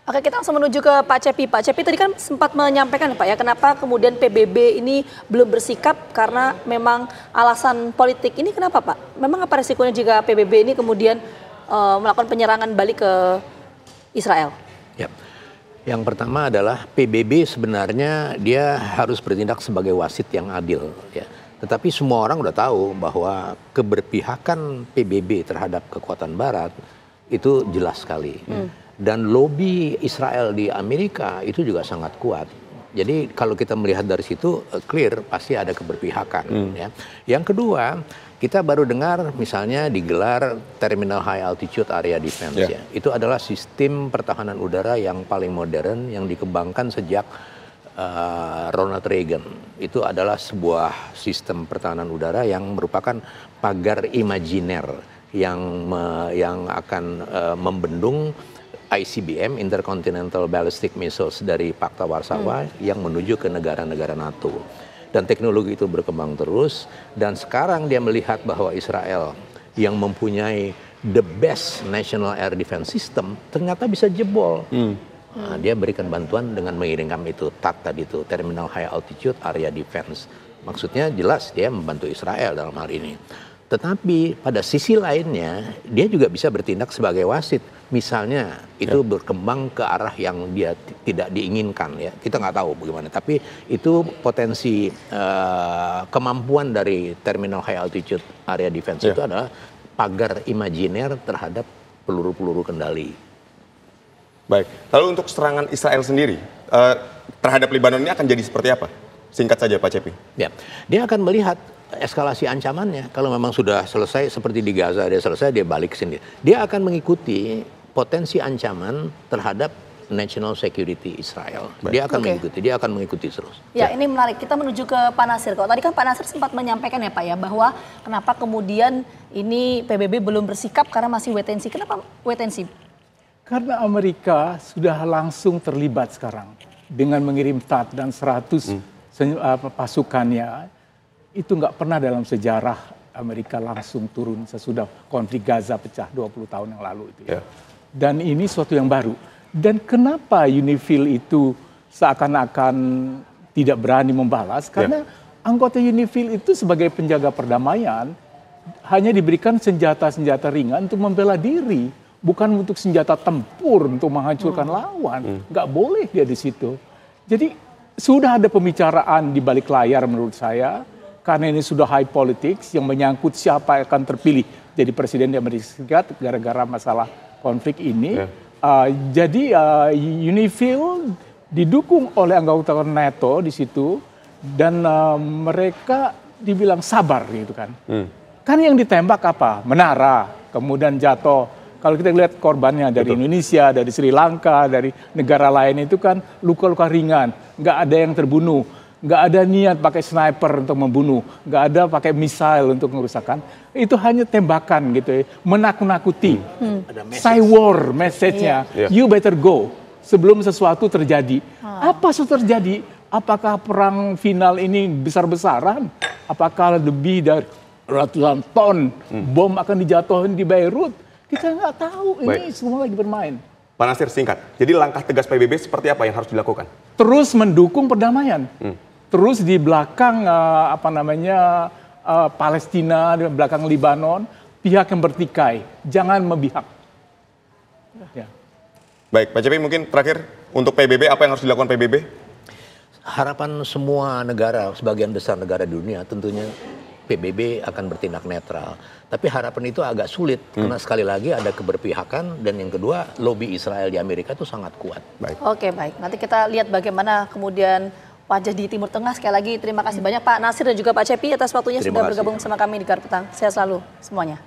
Oke, kita langsung menuju ke Pak Cepi. Pak Cepi tadi kan sempat menyampaikan Pak ya, kenapa kemudian PBB ini belum bersikap karena memang alasan politik. Ini kenapa Pak? Memang apa resikonya jika PBB ini kemudian melakukan penyerangan balik ke Israel? Ya. Yang pertama adalah PBB sebenarnya dia harus bertindak sebagai wasit yang adil. Ya. Tetapi semua orang udah tahu bahwa keberpihakan PBB terhadap kekuatan Barat itu jelas sekali. Dan lobby Israel di Amerika itu juga sangat kuat. Jadi kalau kita melihat dari situ clear pasti ada keberpihakan. Ya. Yang kedua, kita baru dengar misalnya digelar Terminal High Altitude Area Defense. Ya. Itu adalah sistem pertahanan udara yang paling modern yang dikembangkan sejak Ronald Reagan. Itu adalah sebuah sistem pertahanan udara yang merupakan pagar imajiner yang akan membendung ICBM, Intercontinental Ballistic Missiles dari Pakta Warsawa yang menuju ke negara-negara NATO. Dan teknologi itu berkembang terus dan sekarang dia melihat bahwa Israel yang mempunyai the best national air defense system ternyata bisa jebol. Nah, dia berikan bantuan dengan mengirimkan itu TAD tadi itu, Terminal High Altitude Area Defense. Maksudnya jelas dia membantu Israel dalam hal ini. Tetapi pada sisi lainnya dia juga bisa bertindak sebagai wasit. Misalnya itu berkembang ke arah yang dia tidak diinginkan ya. Kita nggak tahu bagaimana. Tapi itu potensi kemampuan dari Terminal High Altitude Area Defense itu adalah pagar imajiner terhadap peluru-peluru kendali. Baik, lalu untuk serangan Israel sendiri terhadap Lebanon ini akan jadi seperti apa? Singkat saja Pak Cepi. Ya, dia akan melihat eskalasi ancamannya. Kalau memang sudah selesai seperti di Gaza, dia selesai, dia balik sendiri. Dia akan mengikuti potensi ancaman terhadap national security Israel. Dia akan mengikuti terus. Ya, ini menarik. Kita menuju ke Pak Nasir. Kalau tadi kan Pak Nasir sempat menyampaikan ya Pak ya, bahwa kenapa kemudian ini PBB belum bersikap karena masih wait and see. Kenapa wait and see? Karena Amerika sudah langsung terlibat sekarang dengan mengirim TAD dan 100 pasukannya. Itu nggak pernah dalam sejarah Amerika langsung turun sesudah konflik Gaza pecah 20 tahun yang lalu itu. Dan ini suatu yang baru. Dan kenapa UNIFIL itu seakan-akan tidak berani membalas? Karena anggota UNIFIL itu sebagai penjaga perdamaian hanya diberikan senjata-senjata ringan untuk membela diri. Bukan untuk senjata tempur untuk menghancurkan lawan. Nggak boleh dia di situ. Jadi sudah ada pembicaraan di balik layar menurut saya. Karena ini sudah high politics yang menyangkut siapa yang akan terpilih jadi presiden di Amerika Serikat gara-gara masalah konflik ini. Jadi UNIFIL didukung oleh anggota NATO di situ. Dan mereka dibilang sabar gitu kan. Kan yang ditembak apa? Menara, kemudian jatuh. Kalau kita lihat korbannya dari Indonesia, dari Sri Lanka, dari negara lain itu kan luka-luka ringan. Nggak ada yang terbunuh. Nggak ada niat pakai sniper untuk membunuh. Nggak ada pakai misil untuk merusakkan. Itu hanya tembakan gitu ya. Menakut-nakuti. Say war message-nya. You better go. Sebelum sesuatu terjadi. Apa yang terjadi? Apakah perang final ini besar-besaran? Apakah lebih dari ratusan ton bom akan dijatuhin di Beirut? Kita nggak tahu, ini semua lagi bermain. Pak Nasir, singkat. Jadi langkah tegas PBB seperti apa yang harus dilakukan? Terus mendukung perdamaian. Terus di belakang Palestina, di belakang Lebanon, pihak yang bertikai. Jangan memihak. Baik, Pak Cepi mungkin terakhir untuk PBB, apa yang harus dilakukan PBB? Harapan semua negara, sebagian besar negara di dunia tentunya PBB akan bertindak netral. Tapi harapan itu agak sulit karena sekali lagi ada keberpihakan dan yang kedua lobby Israel di Amerika itu sangat kuat. Oke, baik. Nanti kita lihat bagaimana kemudian wajah di Timur Tengah. Sekali lagi terima kasih banyak Pak Nasir dan juga Pak Cepi atas waktunya sudah bergabung sama kami di Gardu Petang. Sehat selalu semuanya.